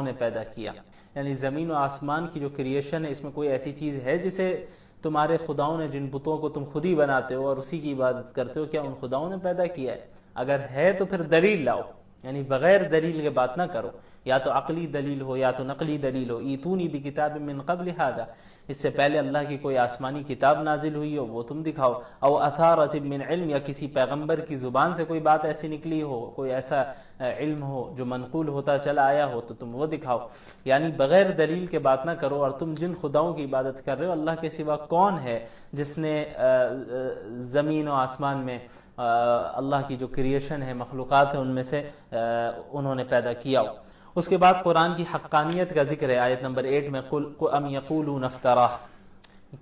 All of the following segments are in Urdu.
نے پیدا کیا. یعنی زمین و آسمان کی جو کریشن ہے اس میں کوئی ایسی چیز ہے جسے تمہارے خداؤں نے، جن بتوں کو تم خود ہی بناتے ہو اور اسی کی عبادت کرتے ہو، کیا ان خداؤں نے پیدا کیا ہے؟ اگر ہے تو پھر دلیل لاؤ. یعنی بغیر دلیل کے بات نہ کرو، یا تو عقلی دلیل ہو یا تو نقلی دلیل ہو. ایتونی بکتاب من قبل ھذا، اس سے پہلے اللہ کی کوئی آسمانی کتاب نازل ہوئی ہو وہ تم دکھاؤ. او اثارۃ من علم، یا کسی پیغمبر کی زبان سے کوئی بات ایسی نکلی ہو، کوئی ایسا علم ہو جو منقول ہوتا چلا آیا ہو تو تم وہ دکھاؤ. یعنی بغیر دلیل کے بات نہ کرو. اور تم جن خداؤں کی عبادت کر رہے ہو، اللہ کے سوا کون ہے جس نے زمین و آسمان میں اللہ کی جو کریشن ہے، مخلوقات ہیں، ان میں سے انہوں نے پیدا کیا ہو. اس کے بعد قرآن کی حقانیت کا ذکر ہے آیت نمبر 8 میں، قل ام یقولون افتراہ،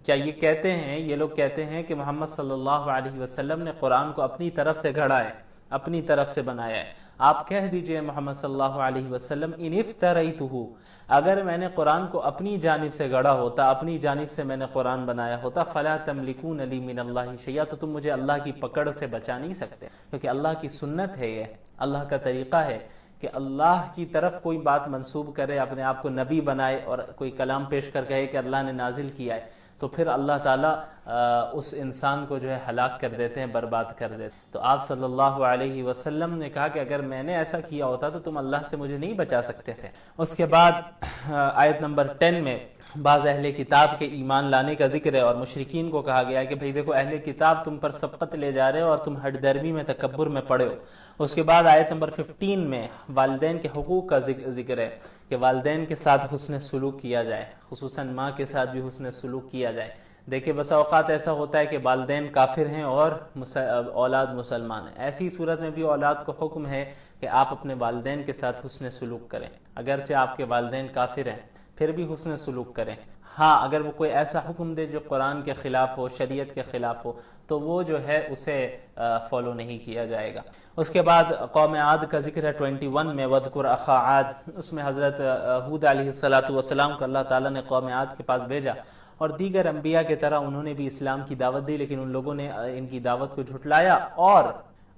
کیا یہ کہتے ہیں، یہ لوگ کہتے ہیں کہ محمد صلی اللہ علیہ وسلم نے قرآن کو اپنی طرف سے گھڑا ہے، اپنی طرف سے بنایا ہے. آپ کہہ دیجئے محمد صلی اللہ علیہ وسلم، ان افتریتہ، اگر میں نے قرآن کو اپنی جانب سے گھڑا ہوتا، اپنی جانب سے میں نے قرآن بنایا ہوتا، فلا تملکون لی من اللہ شیئا، تو تم مجھے اللہ کی پکڑ سے بچا نہیں سکتے. کیونکہ اللہ کی سنت ہے، یہ اللہ کا طریقہ ہے کہ اللہ کی طرف کوئی بات منسوب کرے، اپنے آپ کو نبی بنائے اور کوئی کلام پیش کر کہے کہ اللہ نے نازل کیا ہے، تو پھر اللہ تعالیٰ اس انسان کو جو ہے ہلاک کر دیتے ہیں، برباد کر دیتے ہیں. تو آپ صلی اللہ علیہ وسلم نے کہا کہ اگر میں نے ایسا کیا ہوتا تو تم اللہ سے مجھے نہیں بچا سکتے تھے. اس کے بعد آیت نمبر 10 میں بعض اہل کتاب کے ایمان لانے کا ذکر ہے، اور مشرکین کو کہا گیا ہے کہ بھئی دیکھو اہل کتاب تم پر سبقت لے جا رہے ہو اور تم ہٹ درمی میں، تکبر میں پڑے ہو. اس کے بعد آیت نمبر 15 میں والدین کے حقوق کا ذکر ہے کہ والدین کے ساتھ حسن سلوک کیا جائے، خصوصاً ماں کے ساتھ بھی حسن سلوک کیا جائے. دیکھیں بسا اوقات ایسا ہوتا ہے کہ والدین کافر ہیں اور اولاد مسلمان ہیں. ایسی صورت میں بھی اولاد کو حکم ہے کہ آپ اپنے والدین کے ساتھ حسن سلوک کریں، اگرچہ آپ کے والدین کافر ہیں پھر بھی حسن سلوک کریں. ہاں اگر وہ کوئی ایسا حکم دے جو قرآن کے خلاف ہو، شریعت کے خلاف ہو، تو وہ جو ہے اسے فالو نہیں کیا جائے گا. اس کے بعد قوم عاد کا ذکر ہے 21 میں، وَاذْكُرْ أَخَا عَاد، اس میں حضرت ہود علیہ السلام کو اللہ تعالیٰ نے قوم عاد کے پاس بھیجا، اور دیگر انبیاء کی طرح انہوں نے بھی اسلام کی دعوت دی، لیکن ان لوگوں نے ان کی دعوت کو جھٹلایا اور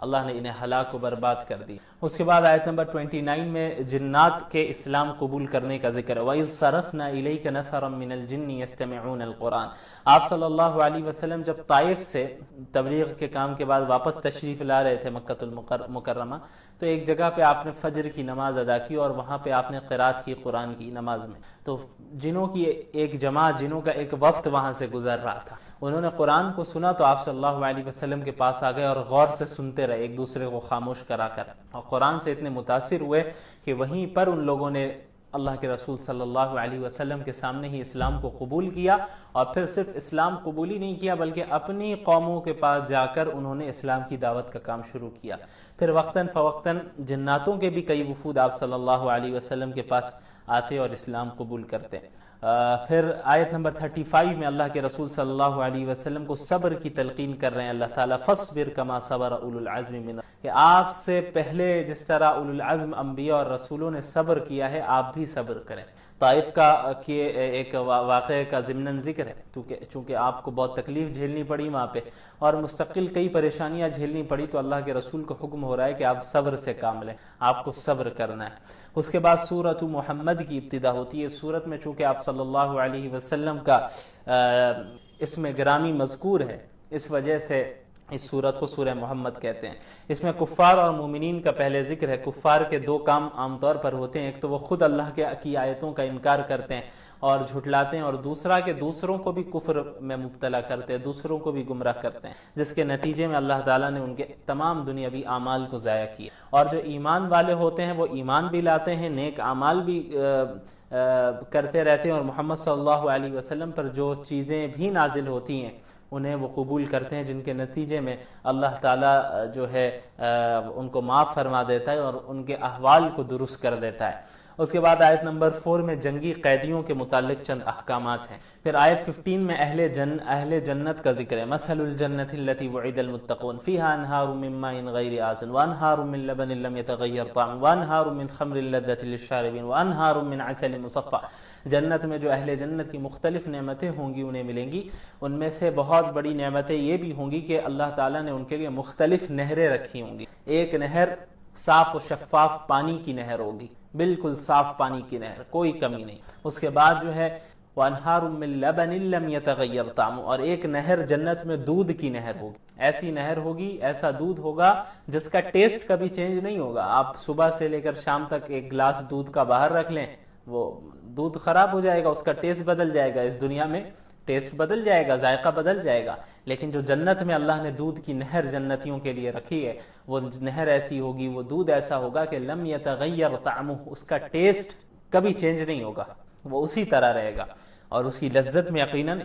اللہ نے انہیں ہلاک و برباد کر دی. اس کے بعد آیت نمبر 29 میں جنات کے اسلام قبول کرنے کا ذکر ہے. وَإِذْ صَرَفْنَا إِلَيْكَ نَفَرًا مِّنَ الْجِنِّ يَسْتَمِعُونَ الْقُرْآنَ، آپ صلی اللہ علیہ وسلم جب طائف سے تبلیغ کے کام کے بعد واپس تشریف لا رہے تھے مکہ المکرمہ، تو ایک جگہ پہ آپ نے فجر کی نماز ادا کی اور وہاں پہ آپ نے قرات کی قرآن کی نماز میں. تو جنوں کی ایک جماعت، جنوں کا ایک وفد وہاں سے گزر رہا تھا، انہوں نے قرآن کو سنا تو آپ صلی اللہ علیہ وسلم کے پاس آ گئے اور غور سے سنتے رہے، ایک دوسرے کو خاموش کرا کر، اور قرآن سے اتنے متاثر ہوئے کہ وہیں پر ان لوگوں نے اللہ کے رسول صلی اللہ علیہ وسلم کے سامنے ہی اسلام کو قبول کیا. اور پھر صرف اسلام قبول ہی نہیں کیا بلکہ اپنی قوموں کے پاس جا کر انہوں نے اسلام کی دعوت کا کام شروع کیا. پھر وقتاً فوقتاً جناتوں کے بھی کئی وفود آپ صلی اللہ علیہ وسلم کے پاس آتے اور اسلام قبول کرتے. پھر آیت نمبر 35 میں اللہ کے رسول صلی اللہ علیہ وسلم کو صبر کی تلقین کر رہے ہیں اللہ تعالیٰ. فَاصْبِرْ كَمَا صَبَرَ أُولُو الْعَزْمِ مِنَ، کہ آپ سے پہلے جس طرح اولو العزم انبیاء اور رسولوں نے صبر کیا ہے آپ بھی صبر کریں. طائف کا ایک واقعے کا ضمناً ذکر ہے، چونکہ آپ کو بہت تکلیف جھیلنی پڑی وہاں پہ اور مستقل کئی پریشانیاں جھیلنی پڑی، تو اللہ کے رسول کو حکم ہو رہا ہے کہ آپ صبر سے کام لیں، آپ کو صبر کرنا ہے. اس کے بعد سورۃ محمد کی ابتدا ہوتی ہے. سورت میں چونکہ آپ صلی اللہ علیہ وسلم کا اس میں گرامی مذکور ہے، اس وجہ سے اس سورت کو سورہ محمد کہتے ہیں. اس میں کفار اور مومنین کا پہلے ذکر ہے. کفار کے دو کام عام طور پر ہوتے ہیں، ایک تو وہ خود اللہ کی آیتوں کا انکار کرتے ہیں اور جھٹلاتے ہیں، اور دوسرا کہ دوسروں کو بھی کفر میں مبتلا کرتے ہیں، دوسروں کو بھی گمراہ کرتے ہیں، جس کے نتیجے میں اللہ تعالیٰ نے ان کے تمام دنیاوی اعمال کو ضائع کیا. اور جو ایمان والے ہوتے ہیں وہ ایمان بھی لاتے ہیں، نیک اعمال بھی کرتے رہتے ہیں، اور محمد صلی اللہ علیہ وسلم پر جو چیزیں بھی نازل ہوتی ہیں انہیں وہ قبول کرتے ہیں، جن کے نتیجے میں اللہ تعالیٰ جو ہے ان کو معاف فرما دیتا ہے اور ان کے احوال کو درست کر دیتا ہے. اس کے بعد آیت نمبر 4 میں جنگی قیدیوں کے متعلق چند احکامات ہیں. پھر آیت 15 میں اہل جنت کا ذکر ہے. مثل الجنة التي وعد المتقون فيها انهار من ماء غير آسن وانهار من لبن لم يتغير طعمه وانهار من خمر لذة للشاربين وانهار من عسل مصفى. جنت میں جو اہل جنت کی مختلف نعمتیں ہوں گی انہیں ملیں گی. ان میں سے بہت بڑی نعمتیں یہ بھی ہوں گی کہ اللہ تعالیٰ نے ان کے لیے مختلف نہریں رکھی ہوں گی. ایک نہر صاف و شفاف پانی کی نہر ہوگی بالکل صاف پانی کی نہر، کوئی کمی نہیں۔ اس کے بعد جو ہے وانہار من لبن لم یتغیر طعمہ، اور ایک نہر جنت میں دودھ کی نہر ہوگی، ایسی نہر ہوگی، ایسا دودھ ہوگا جس کا ٹیسٹ کبھی چینج نہیں ہوگا۔ آپ صبح سے لے کر شام تک ایک گلاس دودھ کا باہر رکھ لیں، وہ دودھ خراب ہو جائے گا، اس کا ٹیسٹ بدل جائے گا، اس دنیا میں ٹیسٹ بدل جائے گا، ذائقہ بدل جائے گا۔ لیکن جو جنت میں اللہ نے دودھ کی نہر جنتیوں کے لیے رکھی ہے، وہ نہر ایسی ہوگی، وہ دودھ ایسا ہوگا کہ لم یتغیر طعمہ، اس کا ٹیسٹ کبھی چینج نہیں ہوگا، وہ اسی طرح رہے گا، اور اس کی لذت میں یقیناً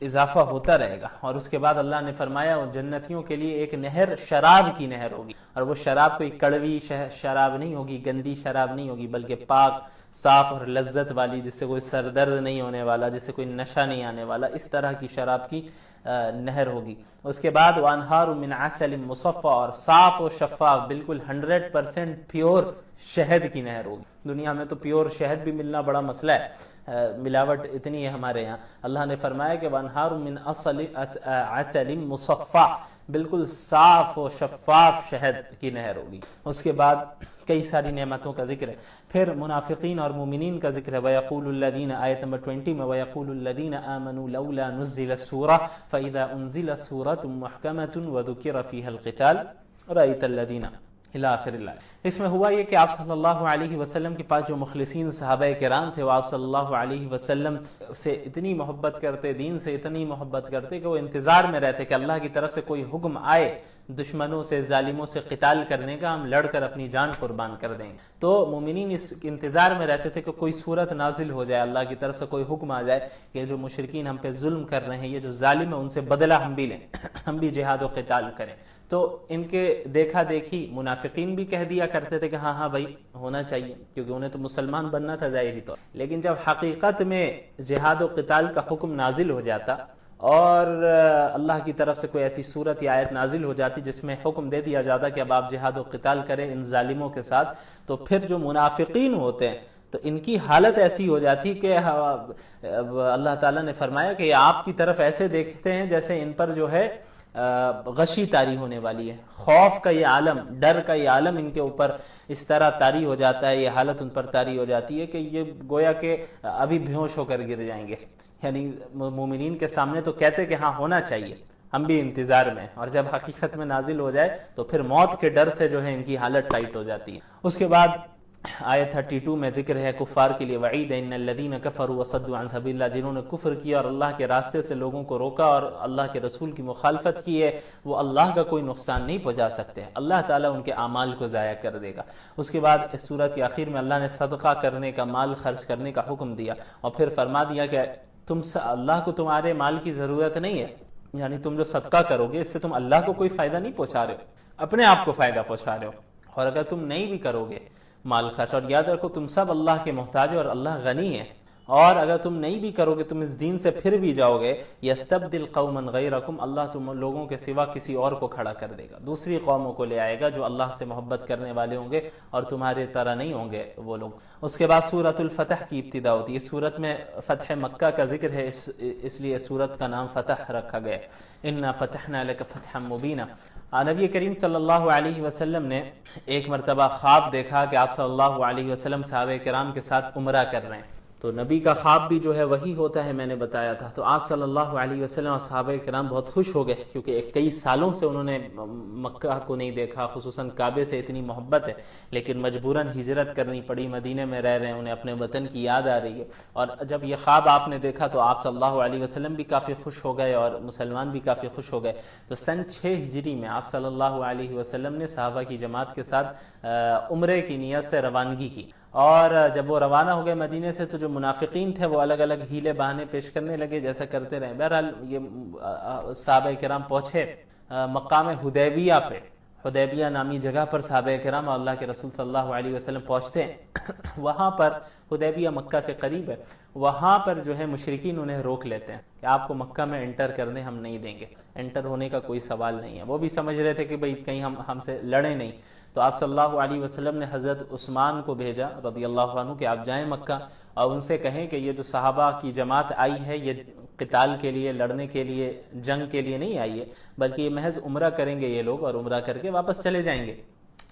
اضافہ ہوتا رہے گا۔ اور اس کے بعد اللہ نے فرمایا وہ جنتیوں کے لیے ایک نہر شراب کی نہر ہوگی، اور وہ شراب کوئی کڑوی شراب نہیں ہوگی، گندی شراب نہیں ہوگی، بلکہ پاک صاف اور لذت والی، جس سے کوئی سر درد نہیں ہونے والا، جس سے کوئی نشہ نہیں آنے والا، اس طرح کی شراب کی نہر ہوگی۔ اس کے بعد وانہار من عسل مصفى، اور صاف و شفاف بالکل 100% پیور شہد کی نہر ہوگی۔ دنیا میں تو پیور شہد بھی ملنا بڑا مسئلہ ہے، ملاوٹ اتنی ہے ہمارے یہاں۔ اللہ نے فرمایا کہ وانہار من عسل مصفى، بالکل صاف و شفاف شہد کی نہر ہوگی۔ اس کے بعد کئی ساری نعمتوں کا ذکر ہے، پھر منافقین اور مومنین کا ذکر ہے۔ وَيَقُولُ الَّذِينَ، آیت نمبر 20 میں، وَيَقُولُ الَّذِينَ آمَنُوا لَوْلَا نُزِّلَتْ سُورَةٌ فَإِذَا أُنزِلَتْ سُورَةٌ مُحْكَمَةٌ وَذُكِرَ فِيهَا الْقِتَالُ رَأَيْتَ الَّذِينَ الی آخر الآیہ۔ اس میں ہوا یہ کہ آپ صلی اللہ علیہ وسلم کے پاس جو مخلصین صحابہ کرام تھے، وہ آپ صلی اللہ علیہ وسلم سے اتنی محبت کرتے، دین سے اتنی محبت کرتے کہ وہ انتظار میں رہتے کہ اللہ کی طرف سے کوئی حکم آئے دشمنوں سے، ظالموں سے قتال کرنے کا، ہم لڑ کر اپنی جان قربان کر دیں۔ تو مومنین اس انتظار میں رہتے تھے کہ کوئی صورت نازل ہو جائے، اللہ کی طرف سے کوئی حکم آ جائے کہ جو مشرکین ہم پہ ظلم کر رہے ہیں، یہ جو ظالم ہے، ان سے بدلہ ہم بھی لیں، ہم بھی جہاد و قتال کریں۔ تو ان کے دیکھا دیکھی منافقین بھی کہہ دیا کرتے تھے کہ ہاں ہاں بھائی ہونا چاہیے، کیونکہ انہیں تو مسلمان بننا تھا ظاہری طور۔ لیکن جب حقیقت میں جہاد و قتال کا حکم نازل ہو جاتا اور اللہ کی طرف سے کوئی ایسی صورت یا آیت نازل ہو جاتی جس میں حکم دے دیا جاتا کہ اب آپ جہاد و قتال کریں ان ظالموں کے ساتھ، تو پھر جو منافقین ہوتے ہیں تو ان کی حالت ایسی ہو جاتی کہ اللہ تعالیٰ نے فرمایا کہ آپ کی طرف ایسے دیکھتے ہیں جیسے ان پر جو ہے غشی طاری ہونے والی ہے، خوف کا یہ عالم، ڈر کا یہ عالم ان کے اوپر اس طرح طاری ہو جاتا ہے، یہ حالت ان پر طاری ہو جاتی ہے کہ یہ گویا کہ ابھی بھیوش ہو کر گر جائیں گے۔ یعنی مومنین کے سامنے تو کہتے کہ ہاں ہونا چاہیے، ہم بھی انتظار میں، اور جب حقیقت میں نازل ہو جائے تو پھر موت کے ڈر سے جو ہے ان کی حالت ٹائٹ ہو جاتی ہے۔ اس کے بعد آیت 32 میں ذکر ہے کفار کے لیے، وعید ان الذین کفروا وصدوا عن سبیل اللہ، جنہوں نے کفر کیا اور اللہ کے راستے سے لوگوں کو روکا اور اللہ کے رسول کی مخالفت کی ہے، وہ اللہ کا کوئی نقصان نہیں پہنچا سکتے، اللہ تعالیٰ ان کے اعمال کو ضائع کر دے گا۔ اس کے بعد اس سورت کے آخر میں اللہ نے صدقہ کرنے کا، مال خرچ کرنے کا حکم دیا، اور پھر فرما دیا کہ اللہ کو تمہارے مال کی ضرورت نہیں ہے، یعنی تم جو صدقہ کرو گے اس سے تم اللہ کو کوئی فائدہ نہیں پہنچا رہے ہو، اپنے آپ کو فائدہ پہنچا رہے ہو، اور اگر تم نہیں بھی کرو گے مال خرچ، اور یاد رکھو تم سب اللہ کے محتاج ہو اور اللہ غنی ہے، اور اگر تم نہیں بھی کرو گے، تم اس دین سے پھر بھی جاؤ گے، یستبدل قوما غیرکم، اللہ تم لوگوں کے سوا کسی اور کو کھڑا کر دے گا، دوسری قوموں کو لے آئے گا جو اللہ سے محبت کرنے والے ہوں گے اور تمہارے طرح نہیں ہوں گے وہ لوگ۔ اس کے بعد سورۃ الفتح کی ابتدا ہوتی ہے، اس سورت میں فتح مکہ کا ذکر ہے، اس لیے سورت کا نام فتح رکھا گیا، انا فتحنا لک فتحا مبینا۔ نبی کریم صلی اللہ علیہ وسلم نے ایک مرتبہ خواب دیکھا کہ آپ صلی اللہ علیہ وسلم صحابہ کرام کے ساتھ عمرہ کر رہے ہیں، تو نبی کا خواب بھی جو ہے وہی ہوتا ہے، میں نے بتایا تھا۔ تو آپ صلی اللہ علیہ وسلم اور صحابہ کرام بہت خوش ہو گئے، کیونکہ کئی سالوں سے انہوں نے مکہ کو نہیں دیکھا، خصوصاً کعبے سے اتنی محبت ہے، لیکن مجبوراً ہجرت کرنی پڑی، مدینے میں رہ رہے ہیں، انہیں اپنے وطن کی یاد آ رہی ہے، اور جب یہ خواب آپ نے دیکھا تو آپ صلی اللہ علیہ وسلم بھی کافی خوش ہو گئے اور مسلمان بھی کافی خوش ہو گئے۔ تو سن 6 ہجری میں آپ صلی اللہ علیہ وسلم نے صحابہ کی جماعت کے ساتھ عمرے کی نیت سے روانگی کی، اور جب وہ روانہ ہو گئے مدینے سے تو جو منافقین تھے وہ الگ الگ ہیلے بہانے پیش کرنے لگے، جیسا کرتے رہے۔ بہرحال یہ صحابہ کرام پہنچے مقام حدیبیہ پہ، حدیبیہ نامی جگہ پر صحابہ کرام اور اللہ کے رسول صلی اللہ علیہ وسلم پہنچتے ہیں۔ وہاں پر حدیبیہ مکہ سے قریب ہے، وہاں پر جو ہے مشرکین انہیں روک لیتے ہیں کہ آپ کو مکہ میں انٹر کرنے ہم نہیں دیں گے، انٹر ہونے کا کوئی سوال نہیں ہے۔ وہ بھی سمجھ رہے تھے کہ بھئی کہیں ہم سے لڑیں نہیں، تو آپ صلی اللہ علیہ وسلم نے حضرت عثمان کو بھیجا رضی اللہ عنہ کہ آپ جائیں مکہ اور ان سے کہیں کہ یہ جو صحابہ کی جماعت آئی ہے یہ قتال کے لیے، لڑنے کے لیے، جنگ کے لیے نہیں آئی ہے، بلکہ یہ محض عمرہ کریں گے یہ لوگ، اور عمرہ کر کے واپس چلے جائیں گے۔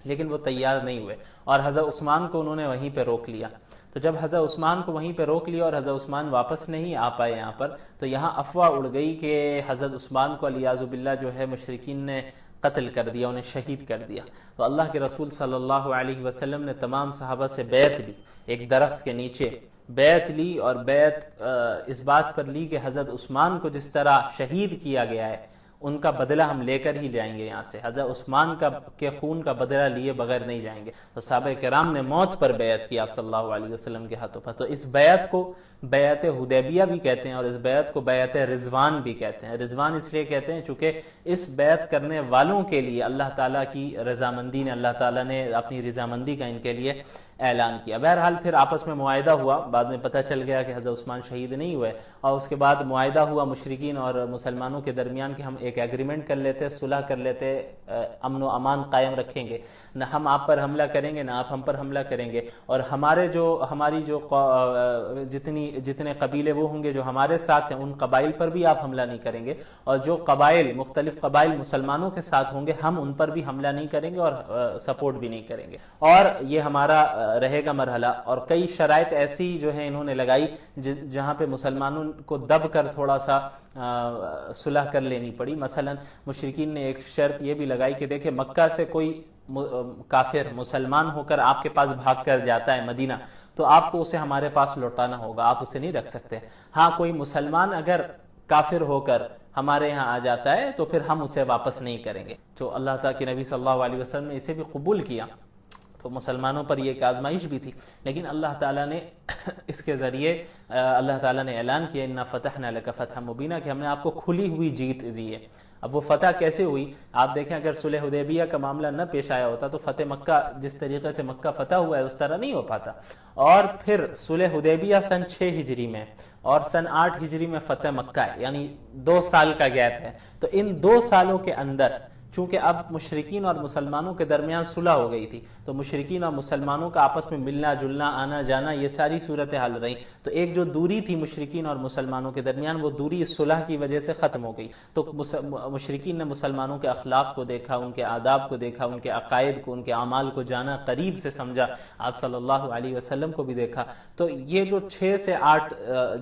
لیکن وہ تیار نہیں ہوئے اور حضرت عثمان کو انہوں نے وہیں پہ روک لیا. تو جب حضرت عثمان کو وہیں پہ روک لیا اور حضرت عثمان واپس نہیں آ پائے یہاں پر، تو یہاں افواہ اڑ گئی کہ حضرت عثمان کو علیاذ باللہ جو ہے مشرکین نے قتل کر دیا، انہیں شہید کر دیا. تو اللہ کے رسول صلی اللہ علیہ وسلم نے تمام صحابہ سے بیعت لی، ایک درخت کے نیچے بیعت لی، اور بیعت اس بات پر لی کہ حضرت عثمان کو جس طرح شہید کیا گیا ہے ان کا بدلہ ہم لے کر ہی جائیں گے یہاں سے، حضرت عثمان کے خون کا بدلہ لیے بغیر نہیں جائیں گے. تو صحابہ کرام نے موت پر بیعت کی آپ صلی اللہ علیہ وسلم کے ہاتھوں پر. تو اس بیعت کو بیعت حدیبیہ بھی کہتے ہیں اور اس بیعت کو بیعت رضوان بھی کہتے ہیں. رضوان اس لیے کہتے ہیں چونکہ اس بیعت کرنے والوں کے لیے اللہ تعالیٰ کی رضامندی نے، اللہ تعالیٰ نے اپنی رضامندی کا ان کے لیے اعلان کیا. بہرحال پھر آپس میں معاہدہ ہوا، بعد میں پتہ چل گیا کہ حضرت عثمان شہید نہیں ہوئے، اور اس کے بعد معاہدہ ہوا مشرکین اور مسلمانوں کے درمیان کہ ہم ایک ایگریمنٹ کر لیتے، صلح کر لیتے، امن و امان قائم رکھیں گے، نہ ہم آپ پر حملہ کریں گے نہ آپ ہم پر حملہ کریں گے، اور ہماری جو جتنے قبیلے وہ ہوں گے جو ہمارے ساتھ ہیں ان قبائل پر بھی آپ حملہ نہیں کریں گے، اور جو مختلف قبائل مسلمانوں کے ساتھ ہوں گے ہم ان پر بھی حملہ نہیں کریں گے اور سپورٹ بھی نہیں کریں گے، اور یہ ہمارا رہے گا مرحلہ. اور کئی شرائط ایسی جو ہیں انہوں نے لگائی جہاں پہ مسلمانوں کو دب کر تھوڑا سا صلح کر لینی پڑی. مثلا مشرکین نے ایک شرط یہ بھی لگائی کہ دیکھیں مکہ سے کوئی کافر مسلمان ہو کر آپ کے پاس بھاگ کر جاتا ہے مدینہ تو آپ کو اسے ہمارے پاس لوٹانا ہوگا، آپ اسے نہیں رکھ سکتے. ہاں کوئی مسلمان اگر کافر ہو کر ہمارے یہاں آ جاتا ہے تو پھر ہم اسے واپس نہیں کریں گے. تو اللہ تعالیٰ کے نبی صلی اللہ علیہ وسلم نے اسے بھی قبول کیا. تو مسلمانوں پر یہ ایک آزمائش بھی تھی، لیکن اللہ تعالیٰ نے اس کے ذریعے اللہ تعالیٰ نے اعلان کیا اِنَّا فَتَحْنَا لَكَ فَتْحًا مُبِينًا کہ ہم نے آپ کو کھلی ہوئی جیت دی ہے. اب وہ فتح کیسے ہوئی آپ دیکھیں، اگر صلح حدیبیہ کا معاملہ نہ پیش آیا ہوتا تو فتح مکہ جس طریقے سے مکہ فتح ہوا ہے اس طرح نہیں ہو پاتا. اور پھر صلح حدیبیہ سن 6 ہجری میں اور سن 8 ہجری میں فتح مکہ ہے، یعنی 2 سال کا گیپ ہے. تو ان 2 سالوں کے اندر چونکہ اب مشرکین اور مسلمانوں کے درمیان صلح ہو گئی تھی تو مشرکین اور مسلمانوں کا آپس میں ملنا جلنا آنا جانا یہ ساری صورتحال رہی. تو ایک جو دوری تھی مشرکین اور مسلمانوں کے درمیان وہ دوری اس صلح کی وجہ سے ختم ہو گئی. تو مشرکین نے مسلمانوں کے اخلاق کو دیکھا، ان کے آداب کو دیکھا، ان کے عقائد کو، ان کے اعمال کو جانا، قریب سے سمجھا، آپ صلی اللہ علیہ وسلم کو بھی دیکھا. تو یہ جو 6 سے 8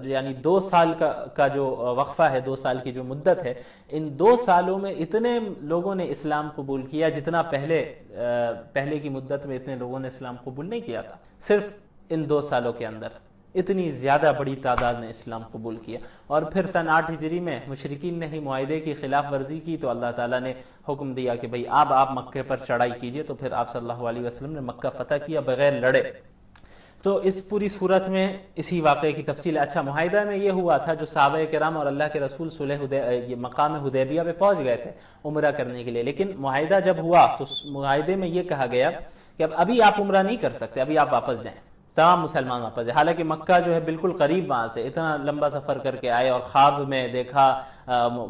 یعنی 2 سال کا جو وقفہ ہے، 2 سال کی جو مدت ہے، ان 2 سالوں میں اتنے لوگوں نے اسلام قبول کیا جتنا پہلے کی مدت میں اتنے لوگوں نے اسلام قبول نہیں کیا تھا. صرف ان 2 سالوں کے اندر اتنی زیادہ بڑی تعداد نے اسلام قبول کیا. اور پھر سن 8 ہجری میں مشرکین نے ہی معاہدے کی خلاف ورزی کی تو اللہ تعالیٰ نے حکم دیا کہ بھئی اب آپ مکہ پر چڑھائی کیجئے. تو پھر آپ صلی اللہ علیہ وسلم نے مکہ فتح کیا بغیر لڑے. تو اس پوری صورت میں اسی واقعے کی تفصیل. اچھا، معاہدہ میں یہ ہوا تھا جو صحابہ کرام اور اللہ کے رسول مقام حدیبیہ پہ پہنچ گئے تھے عمرہ کرنے کے لیے، لیکن معاہدہ جب ہوا تو معاہدے میں یہ کہا گیا کہ ابھی آپ عمرہ نہیں کر سکتے، ابھی آپ واپس جائیں، تمام مسلمان واپس جائیں. حالانکہ مکہ جو ہے بالکل قریب وہاں سے، اتنا لمبا سفر کر کے آئے اور خواب میں دیکھا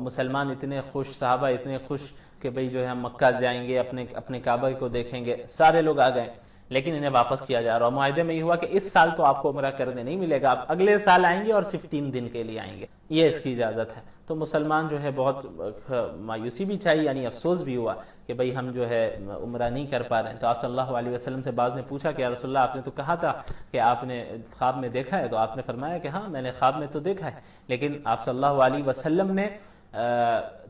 مسلمان اتنے خوش، صحابہ اتنے خوش کہ بھئی جو ہے ہم مکہ جائیں گے، اپنے کعبہ کو دیکھیں گے. سارے لوگ آ گئے لیکن انہیں واپس کیا جا رہا. اور معاہدے میں یہ ہوا کہ اس سال تو آپ کو عمرہ کرنے نہیں ملے گا، آپ اگلے سال آئیں گے اور صرف 3 دن کے لیے آئیں گے، یہ اس کی اجازت ہے. تو مسلمان جو ہے بہت مایوسی بھی چاہیے، یعنی افسوس بھی ہوا کہ بھئی ہم جو ہے عمرہ نہیں کر پا رہے ہیں. تو آپ صلی اللہ علیہ وسلم سے بعض نے پوچھا کہ یا رسول اللہ آپ نے تو کہا تھا کہ آپ نے خواب میں دیکھا ہے، تو آپ نے فرمایا کہ ہاں میں نے خواب میں تو دیکھا ہے، لیکن آپ صلی اللہ علیہ وسلم نے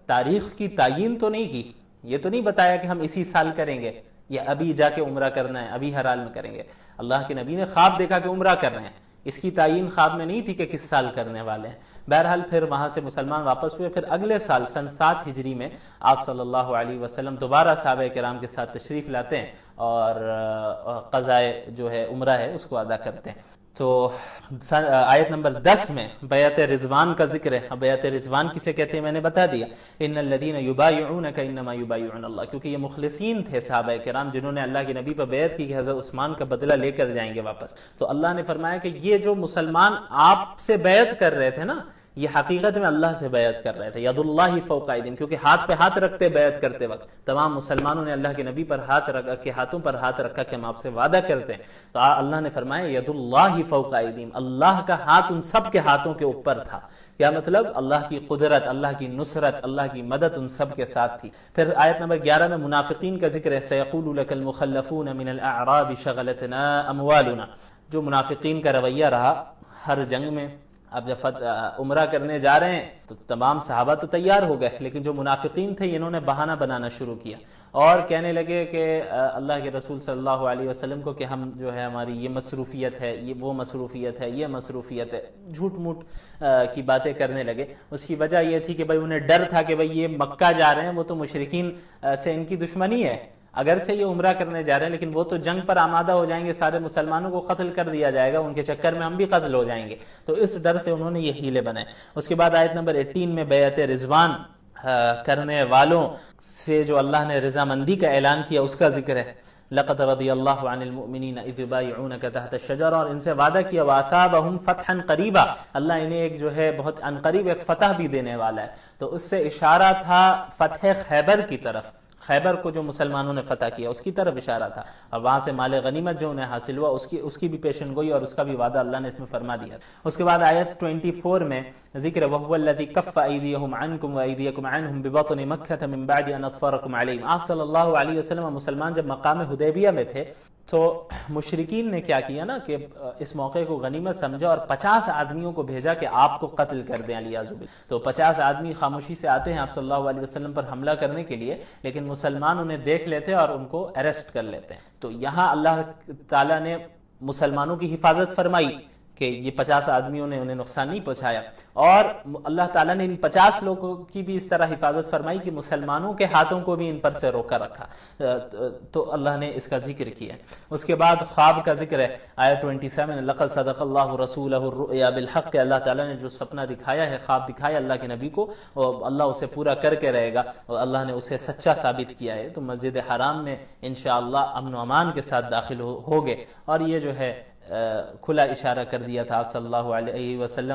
تاریخ کی تعیین تو نہیں کی، یہ تو نہیں بتایا کہ ہم اسی سال کریں گے یا ابھی جا کے عمرہ کرنا ہے، ابھی ہر حال میں کریں گے. اللہ کے نبی نے خواب دیکھا کہ عمرہ کر رہے ہیں، اس کی تعیین خواب میں نہیں تھی کہ کس سال کرنے والے ہیں. بہرحال پھر وہاں سے مسلمان واپس ہوئے. پھر اگلے سال سن 7 ہجری میں آپ صلی اللہ علیہ وسلم دوبارہ صحابہ کرام کے ساتھ تشریف لاتے ہیں اور قضاء جو ہے عمرہ ہے اس کو ادا کرتے ہیں. تو آیت نمبر 10 میں بیعت رضوان کا ذکر ہے. بیعت رضوان کسے کہتے ہیں میں نے بتا دیا، ان الذین یبایعونک انما یبایعون اللہ، کیونکہ یہ مخلصین تھے صحابہ کرام جنہوں نے اللہ کے نبی پر بیعت کی کہ حضرت عثمان کا بدلہ لے کر جائیں گے واپس. تو اللہ نے فرمایا کہ یہ جو مسلمان آپ سے بیعت کر رہے تھے نا، یہ حقیقت میں اللہ سے بیعت کر رہے تھے، ید اللہ فوق ایدیہم، کیونکہ ہاتھ پہ ہاتھ رکھتے بیعت کرتے وقت تمام مسلمانوں نے اللہ کے نبی پر ہاتھ رکھا کہ ہاتھوں پر ہاتھ رکھا کہ ہم آپ سے وعدہ کرتے ہیں، تو اللہ نے فرمایا ید اللہ فوق ایدیہم، اللہ کا ہاتھ ان سب کے ہاتھوں کے اوپر تھا۔ کیا مطلب؟ اللہ کی قدرت، اللہ کی نصرت، اللہ کی مدد ان سب کے ساتھ تھی۔ پھر آیت نمبر 11 میں منافقین کا ذکر ہے، سَيَقُولُ لَكَ الْمُخَلَّفُونَ مِنَ الْأَعْرَابِ شَغَلَتْنَا أَمْوَالُنَا، جو منافقین کا رویہ رہا ہر جنگ میں۔ اب جب عمرہ کرنے جا رہے ہیں تو تمام صحابہ تو تیار ہو گئے، لیکن جو منافقین تھے انہوں نے بہانہ بنانا شروع کیا اور کہنے لگے کہ اللہ کے رسول صلی اللہ علیہ وسلم کو کہ ہم جو ہے ہماری یہ مصروفیت ہے، یہ وہ مصروفیت ہے، یہ مصروفیت ہے، جھوٹ موٹ کی باتیں کرنے لگے۔ اس کی وجہ یہ تھی کہ بھائی انہیں ڈر تھا کہ بھائی یہ مکہ جا رہے ہیں، وہ تو مشرکین سے ان کی دشمنی ہے، اگرچہ یہ عمرہ کرنے جا رہے ہیں لیکن وہ تو جنگ پر آمادہ ہو جائیں گے، سارے مسلمانوں کو قتل کر دیا جائے گا، ان کے چکر میں ہم بھی قتل ہو جائیں گے، تو اس ڈر سے انہوں نے یہ حیلے بنائے۔ اس کے بعد آیت نمبر 18 میں بیعت رضوان کرنے والوں سے جو اللہ نے رضامندی کا اعلان کیا اس کا ذکر ہے، لقد رضی اللہ عن المؤمنین اذ یبایعونک تحت الشجرہ، اور ان سے وعدہ کیا وَأَثَابَهُمْ فَتْحًا قَرِيبًا، اللہ انہیں ایک جو ہے بہت عنقریب ایک فتح بھی دینے والا ہے۔ تو اس سے اشارہ تھا فتح خیبر کی طرف، خیبر کو جو مسلمانوں نے فتح کیا اس کی طرف اشارہ تھا، اور وہاں سے مال غنیمت جو انہیں حاصل ہوا اس کی بھی پیشن گوئی اور اس کا بھی وعدہ اللہ نے اس میں فرما دیا۔ اس کے بعد آیت 24 میں ذکر ہے وَهُوَ الَّذِي كَفَّ أَيْدِيَهُمْ عَنْكُمْ وَأَيْدِيَكُمْ عَنْهُمْ بِبَطْنِ مَكَّةَ مِنْ بَعْدِ أَنْ أَظْفَرَكُمْ عَلَيْهِمْ۔ آپ صلی اللہ علیہ وسلم مسلمان جب مقام حدیبیہ میں تھے تو مشرکین نے کیا کیا نا کہ اس موقع کو غنیمت سمجھا اور 50 آدمیوں کو بھیجا کہ آپ کو قتل کر دیں علیہ باللہ۔ تو 50 آدمی خاموشی سے آتے ہیں آپ صلی اللہ علیہ وسلم پر حملہ کرنے کے لیے، لیکن مسلمان انہیں دیکھ لیتے اور ان کو اریسٹ کر لیتے ہیں۔ تو یہاں اللہ تعالیٰ نے مسلمانوں کی حفاظت فرمائی کہ یہ 50 آدمیوں نے انہیں نقصان نہیں پہنچایا، اور اللہ تعالیٰ نے ان 50 لوگوں کی بھی اس طرح حفاظت فرمائی کہ مسلمانوں کے ہاتھوں کو بھی ان پر سے روکا رکھا، تو اللہ نے اس کا ذکر کیا۔ اس کے بعد خواب کا ذکر ہے، آیت 27 لقد صدق اللہ رسولہ الرؤیا بالحق، اللہ تعالیٰ نے جو سپنا دکھایا ہے، خواب دکھایا اللہ کے نبی کو، اور اللہ اسے پورا کر کے رہے گا، اور اللہ نے اسے سچا ثابت کیا ہے۔ تو مسجد حرام میں انشاءاللہ امن و امان کے ساتھ داخل ہوگے، اور یہ جو ہے کھلا اشارہ کر دیا تھا آپ صلی اللہ علیہ وسلم